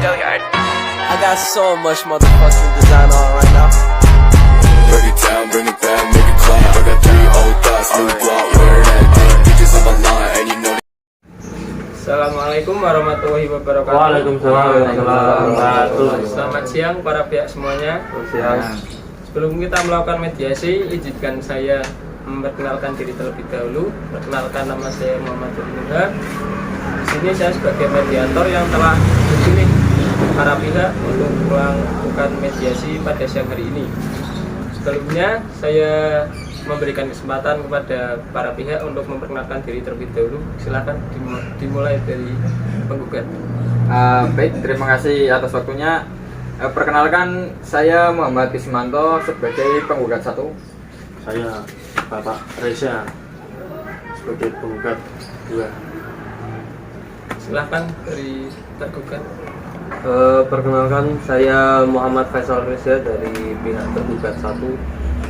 I got so much motherfucking design on right now. Break it down, bring it back, make it clap. I got 3 old thoughts, new block, where that thing. Bitches on my line, and you know. Assalamualaikum warahmatullahi wabarakatuh. Waalaikumsalam warahmatullahi wabarakatuh. Selamat siang para pihak semuanya. Siang. Sebelum kita melakukan mediasi, izinkan saya memperkenalkan diri terlebih dahulu. Perkenalkan, nama saya Muhammad Nuha. Di sini saya sebagai mediator yang telah dipilih para pihak untuk melakukan mediasi pada siang hari ini. Sebelumnya saya memberikan kesempatan kepada para pihak untuk memperkenalkan diri terlebih dahulu. Silakan dimulai dari penggugat. Baik, terima kasih atas waktunya. Perkenalkan, saya Muhammad Kismanto sebagai penggugat 1. Saya Bapak Reza sebagai penggugat 2. Silahkan dari tergugat. Perkenalkan, saya Muhammad Faisal Reza dari pihak tergugat 1.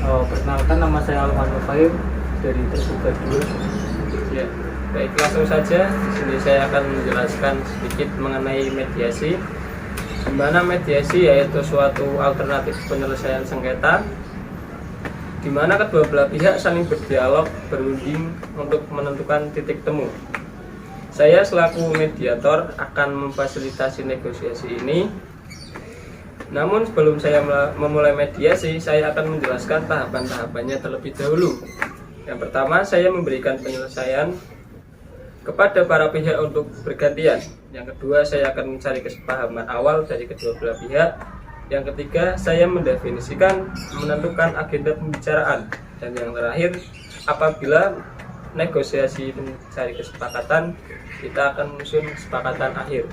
Perkenalkan, nama saya Alman Nufaim dari tergugat 2. Ya, baik, langsung saja. Di sini saya akan menjelaskan sedikit mengenai mediasi. Di mana mediasi yaitu suatu alternatif penyelesaian sengketa di mana kedua belah pihak saling berdialog, berunding untuk menentukan titik temu. Saya selaku mediator akan memfasilitasi negosiasi ini. Namun sebelum saya memulai mediasi, saya akan menjelaskan tahapan-tahapannya terlebih dahulu. Yang pertama, saya memberikan penyelesaian kepada para pihak untuk bergantian. Yang kedua, saya akan mencari kesepahaman awal dari kedua belah pihak. Yang ketiga, saya mendefinisikan, menentukan agenda pembicaraan. Dan yang terakhir, apabila negosiasi mencari kesepakatan, kita akan menyusun kesepakatan akhir.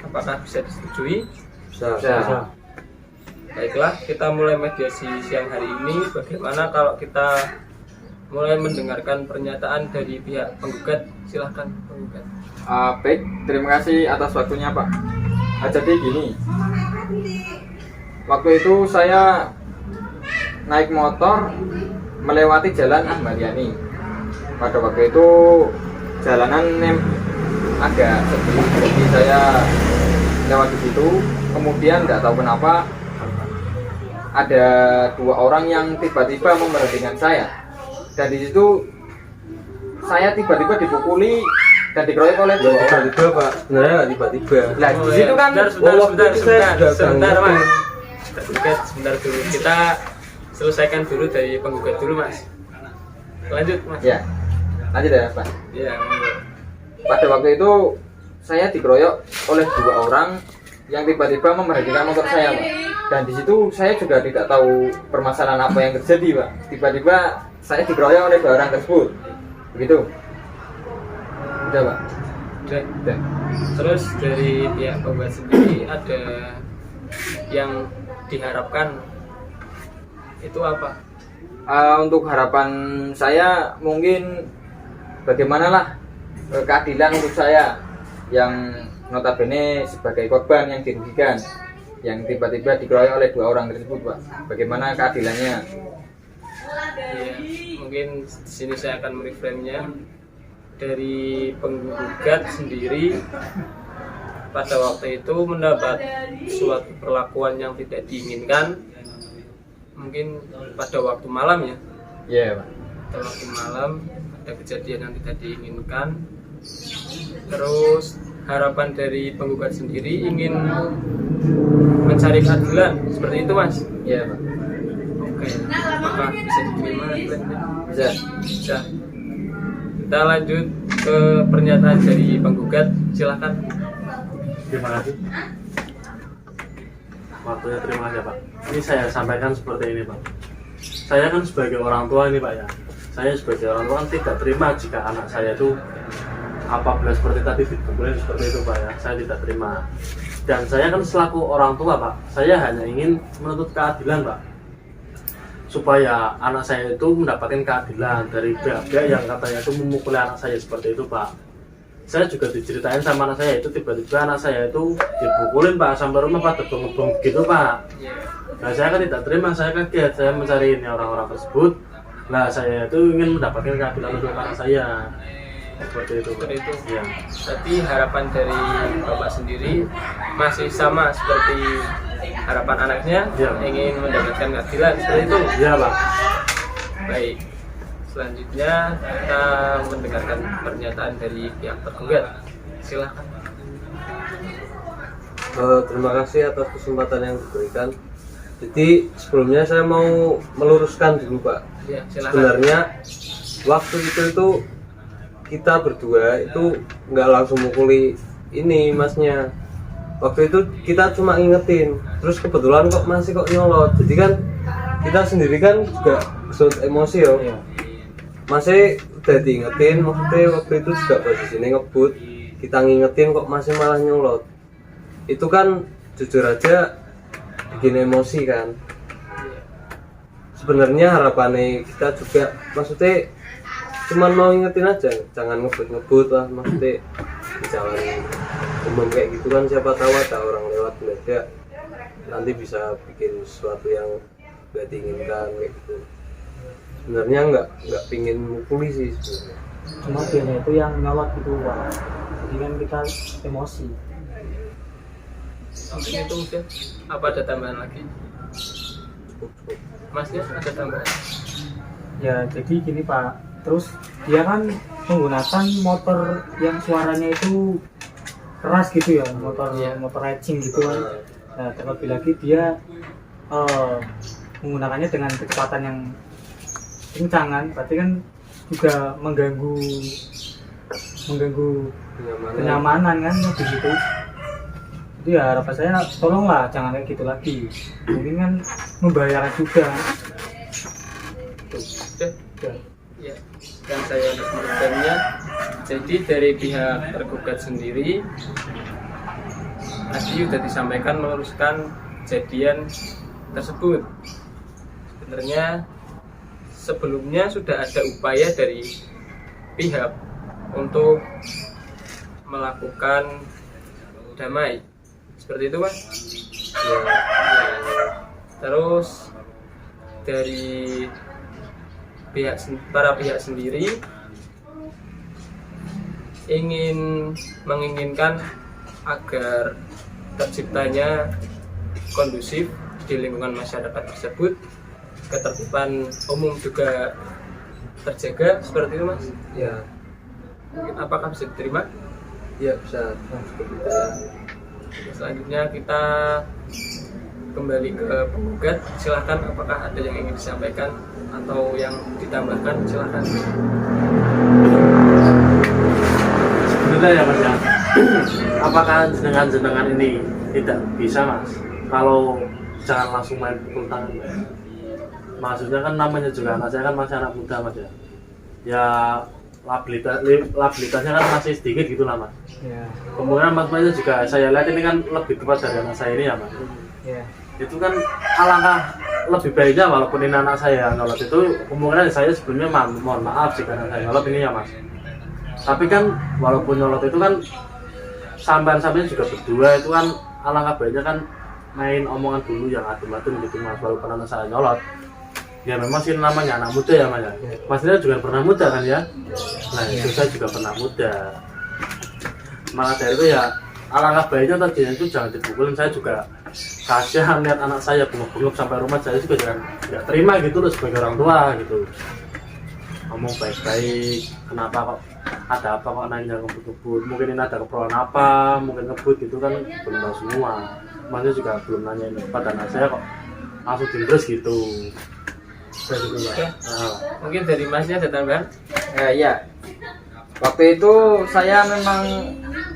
Apakah bisa disetujui? Bisa. Baiklah, kita mulai mediasi siang hari ini. Bagaimana kalau kita mulai mendengarkan pernyataan dari pihak penggugat? Silahkan penggugat. Baik, terima kasih atas waktunya, Pak. Jadi gini, waktu itu saya naik motor melewati jalan Ahmad Yani. Pada waktu itu jalanan agak sepi, jadi saya lewat di situ. Kemudian tidak tahu kenapa ada 2 orang yang tiba-tiba memberhentikan saya. Dan di situ saya tiba-tiba dipukuli dan dikeroyok oleh 2 orang. Tiba-tiba, Pak. Sebenarnya nggak tiba-tiba. Nah, di situ kan Tergugat, sebentar dulu. Kita selesaikan dulu dari penggugat dulu, Mas. Lanjut, Mas. Ya, lanjut ya, Pak. Ya, monggo. Pada waktu itu saya dikeroyok oleh 2 orang yang tiba-tiba memberhentikan motor saya, Pak. Dan di situ saya juga tidak tahu permasalahan apa yang terjadi, Pak. Tiba-tiba saya dikeroyok oleh 2 orang tersebut. Begitu. Udah, Pak. Udah. Terus dari pihak penggugat sendiri ada yang diharapkan itu apa? Untuk harapan saya mungkin bagaimanalah keadilan untuk saya yang notabene sebagai korban yang dirugikan, yang tiba-tiba dikeroyok oleh 2 orang tersebut, Pak. Bagaimana keadilannya? Ya, mungkin di sini saya akan mereframe-nya. Dari penggugat sendiri pada waktu itu mendapat suatu perlakuan yang tidak diinginkan, mungkin pada waktu malam ya. Iya, Pak. Pada waktu malam ada kejadian yang tidak diinginkan. Terus harapan dari penggugat sendiri ingin mencari keadilan, seperti itu, Mas. Iya, Pak. Oke, apakah bisa diterima? Bisa. Kita lanjut ke pernyataan dari penggugat. Silakan. Terima kasih. Waktunya terima kasih, Pak. Ini saya sampaikan seperti ini, Pak. Saya kan sebagai orang tua ini, Pak, ya. Saya sebagai orang tua kan tidak terima jika anak saya itu apabila seperti tadi dipukulin seperti itu, Pak, ya. Saya tidak terima. Dan saya kan selaku orang tua, Pak, saya hanya ingin menuntut keadilan, Pak, supaya anak saya itu mendapatkan keadilan dari pihak-pihak yang katanya itu memukuli anak saya seperti itu, Pak. Saya juga diceritain sama anak saya itu tiba-tiba anak saya itu dipukulin, Pak, sampai rumah pada bengong-bengong gitu, Pak. Nah, saya kan tidak terima, saya kaget, saya mencari ini orang-orang tersebut. Nah, saya itu ingin mendapatkan keadilan untuk anak saya. seperti itu. Seperti itu. Iya. Berarti harapan dari Bapak sendiri masih sama seperti harapan anaknya, Iya. ingin mendapatkan keadilan seperti itu. Iya Pak. Baik, selanjutnya kita mendengarkan pernyataan dari pihak tergugat. Silahkan. Terima kasih atas kesempatan yang diberikan. Jadi sebelumnya saya mau meluruskan dulu Pak. Ya, silahkan. Sebenarnya waktu itu kita berdua itu nggak langsung mukuli ini masnya. Waktu itu kita cuma ngingetin, terus kebetulan kok masih kok nyolot. Jadi kan kita sendiri kan juga kesut emosi yo. Masih udah diingetin, maksudnya waktu itu juga posisinya ngebut. Kita ngingetin kok masih malah nyolot. Itu kan jujur aja bikin emosi kan. Sebenarnya harapannya kita juga, maksudnya cuman mau ingetin aja, jangan ngebut lah, maksudnya di jalan umum kayak gitu kan, siapa tahu ada orang lewat mendadak nanti bisa bikin sesuatu yang gak diinginkan kayak gitu. Sebenarnya nggak pingin mukuli sih sebenarnya. Cuma dia itu yang nyolot gitu Pak, jadi kan kita emosi. Mungkin itu udah. Apa ada tambahan lagi? Masnya ada tambahan? Ya jadi gini Pak, terus dia kan menggunakan motor yang suaranya itu keras gitu ya, motor racing gitu kan. Nah terlebih lagi dia menggunakannya dengan kecepatan yang kencang, berarti kan juga mengganggu kenyamanan kan begitu. Jadi ya harapan saya tolonglah jangan kayak gitu lagi, mungkin kan membahayakan juga. Sudah. Ya, dan saya meneruskannya. Jadi dari pihak tergugat sendiri tadi sudah disampaikan meluruskan kejadian tersebut. Sebenarnya sebelumnya sudah ada upaya dari pihak untuk melakukan damai, seperti itu Mas. Ya. Terus dari para pihak sendiri menginginkan agar terciptanya kondusif di lingkungan masyarakat tersebut, ketertiban umum juga terjaga, seperti itu Mas. Ya, Mungkin apakah bisa diterima? ya bisa seperti itu ya. Selanjutnya kita kembali ke penggugat. Silahkan, apakah ada yang ingin disampaikan atau yang ditambahkan? Silahkan. Sebenarnya ya Mas ya, apakah jenengan ini tidak bisa Mas kalau jangan langsung main pukul tangan Mas? Maksudnya kan namanya juga anak saya kan masih anak muda Mas ya, ya labilitasnya kan masih sedikit gitu lah Mas. Ya. Kemudian Mas juga saya lihat ini kan lebih tepat dari anak saya ini ya Mas. Ya. Itu kan alangkah lebih baiknya walaupun ini anak saya nyolot itu, kemungkinan saya sebelumnya mohon maaf jika anak saya nyolot ini ya Mas. Tapi kan walaupun nyolot itu kan sampean juga berdua, itu kan alangkah baiknya kan main omongan dulu yang adem-adem gitu Mas, walaupun anak saya nyolot. Ya memang sih namanya anak muda ya Mas ya. Mas Nila juga pernah muda kan ya. Nah itu saya juga pernah muda. Maka dari itu ya alangkah baiknya tadinya itu jangan dipukulin. Saya juga kasihan lihat anak saya bengok-bengok sampai rumah, saya juga jangan nggak terima gitu loh sebagai orang tua gitu. Ngomong baik-baik, kenapa kok ada apa kok nanya ngebut-ngebut, mungkin ini ada keperluan apa, mungkin ngebut gitu kan belum tahu semua. Masnya juga belum nanyain pada anak saya kok langsung dindres gitu. Mungkin dari Masnya ada tambahan? Ya, waktu itu saya memang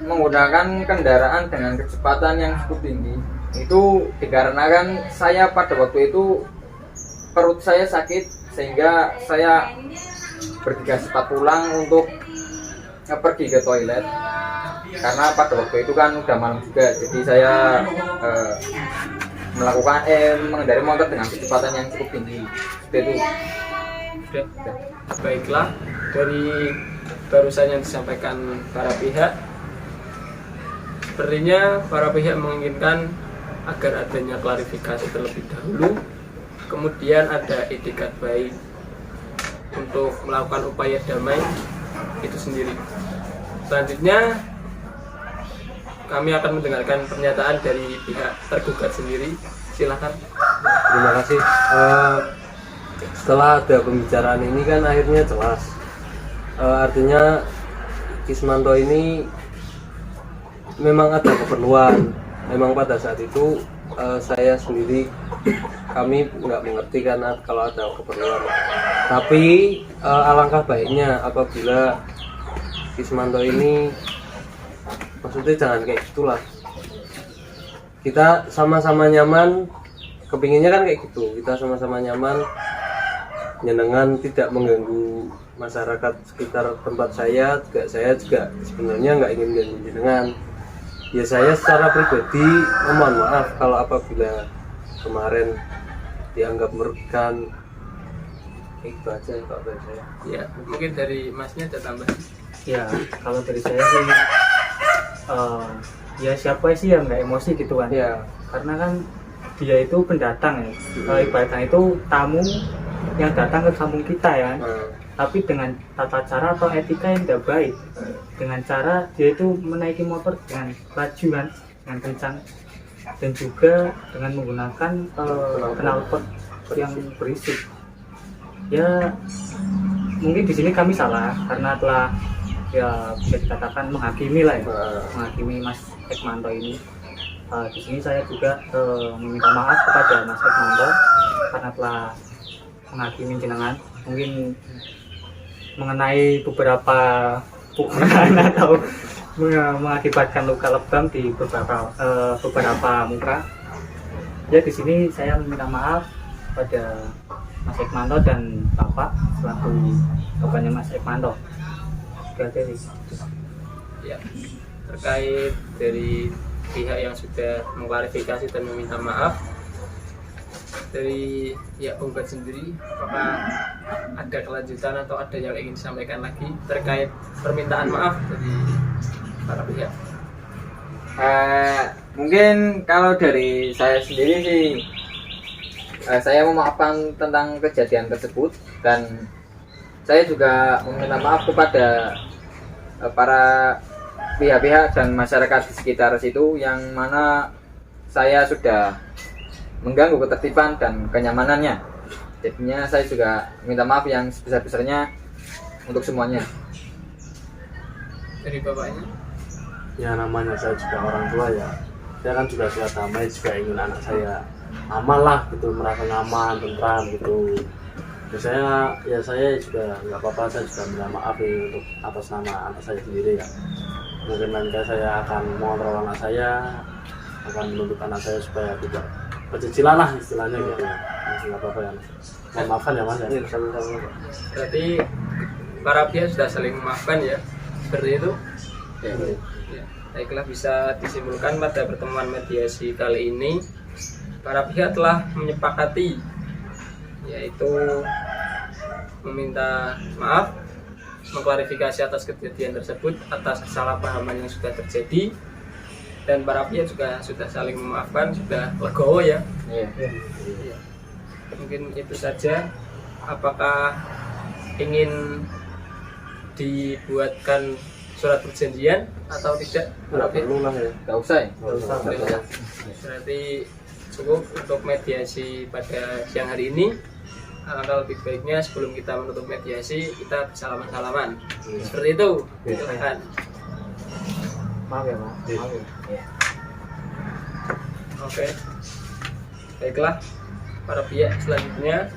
menggunakan kendaraan dengan kecepatan yang cukup tinggi. Itu dikarenakan saya pada waktu itu perut saya sakit, sehingga saya bergegas cepat pulang untuk pergi ke toilet. Karena pada waktu itu kan udah malam juga, jadi saya mengendarai motor dengan kecepatan yang cukup tinggi. Seperti itu. Sudah. Baiklah, dari barusan yang disampaikan para pihak, sepertinya para pihak menginginkan agar adanya klarifikasi terlebih dahulu, kemudian ada etikat baik untuk melakukan upaya damai itu sendiri. Selanjutnya kami akan mendengarkan pernyataan dari pihak tergugat sendiri. Silakan. Terima kasih. Setelah ada pembicaraan ini kan akhirnya jelas. Artinya Kismanto ini memang ada keperluan. Memang pada saat itu saya sendiri kami nggak mengerti karena kalau ada keperluan. Tapi alangkah baiknya apabila Kismanto ini, maksudnya jangan kayak gitulah. Kita sama-sama nyaman, kepinginnya kan kayak gitu. Kita sama-sama nyaman, nyenengan, tidak mengganggu masyarakat sekitar tempat saya. Saya juga sebenarnya nggak ingin mengganggu jenengan. Ya saya secara pribadi mohon maaf kalau apabila kemarin dianggap merugikan. Itu aja kalau dari saya. Ya, mungkin dari Masnya ada tambahan. Ya kalau dari saya sih ya siapa sih yang nggak emosi gitu kan Ya. karena kan dia itu pendatang ya, ibaratnya itu tamu yang datang ke kampung kita ya kan. Tapi dengan tata cara atau etika yang tidak baik, dengan cara dia itu menaiki motor dengan laju kan, dengan kencang, dan juga dengan menggunakan knalpot yang berisik. Ya mungkin di sini kami salah karena telah ya bisa dikatakan menghakimi lah ya, menghakimi Mas Ekmanto ini. Di sini saya juga meminta maaf kepada Mas Ekmanto karena telah menghakimi jenengan, mungkin mengenai beberapa pukulan atau mengakibatkan luka lebam di beberapa muka. Ya di sini saya meminta maaf pada Mas Ekmanto dan Bapak selaku bapaknya Mas Ekmanto. Ya, terkait dari pihak yang sudah mengklarifikasi dan meminta maaf dari pihak penggugat sendiri, apakah ada kelanjutan atau ada yang ingin disampaikan lagi terkait permintaan maaf dari para pihak? Mungkin kalau dari saya sendiri sih saya memaafkan tentang kejadian tersebut, dan saya juga meminta maaf kepada para pihak-pihak dan masyarakat di sekitar situ yang mana saya sudah mengganggu ketertiban dan kenyamanannya. Jadinya saya juga minta maaf yang sebesar-besarnya untuk semuanya. Dari bapaknya? Ya namanya saya juga orang tua ya, saya kan juga sudah damai, juga ingin anak saya aman lah gitu, merasa nyaman, tentram gitu. Ya saya juga nggak apa-apa, saya juga minta maaf ya untuk atas nama anak saya sendiri ya. Mungkin nanti saya akan mengontrol anak saya, akan menuntut anak saya supaya tidak bercicilan lah istilahnya gitu. Masih nggak apa-apa ya. Maafkan ya Mas ya. Berarti para pihak sudah saling memaafkan ya, seperti itu? Ya. Ya, baiklah, bisa disimpulkan pada pertemuan mediasi kali ini para pihak telah menyepakati, yaitu meminta maaf, mengklarifikasi atas kejadian tersebut, atas kesalahpahaman yang sudah terjadi, dan para pihak juga sudah saling memaafkan, sudah legowo ya. Iya. Ya. Mungkin itu saja. Apakah ingin dibuatkan surat perjanjian atau tidak? Nggak perlu lah ya. Nggak usah ya? Nggak usah. Berarti cukup untuk mediasi pada siang hari ini. Alangkah lebih baiknya sebelum kita menutup mediasi kita bersalaman-salaman. Seperti itu. Silakan. Maaf ya Pak. Iya. Maaf ya. Oke. Baiklah, para pihak selanjutnya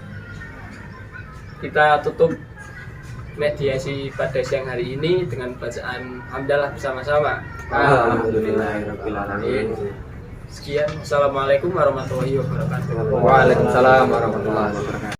kita tutup mediasi pada siang hari ini dengan bacaan hamdalah bersama-sama. Alhamdulillahirrahmanirrahim. Sekian, assalamualaikum warahmatullahi wabarakatuh. Waalaikumsalam warahmatullahi wabarakatuh.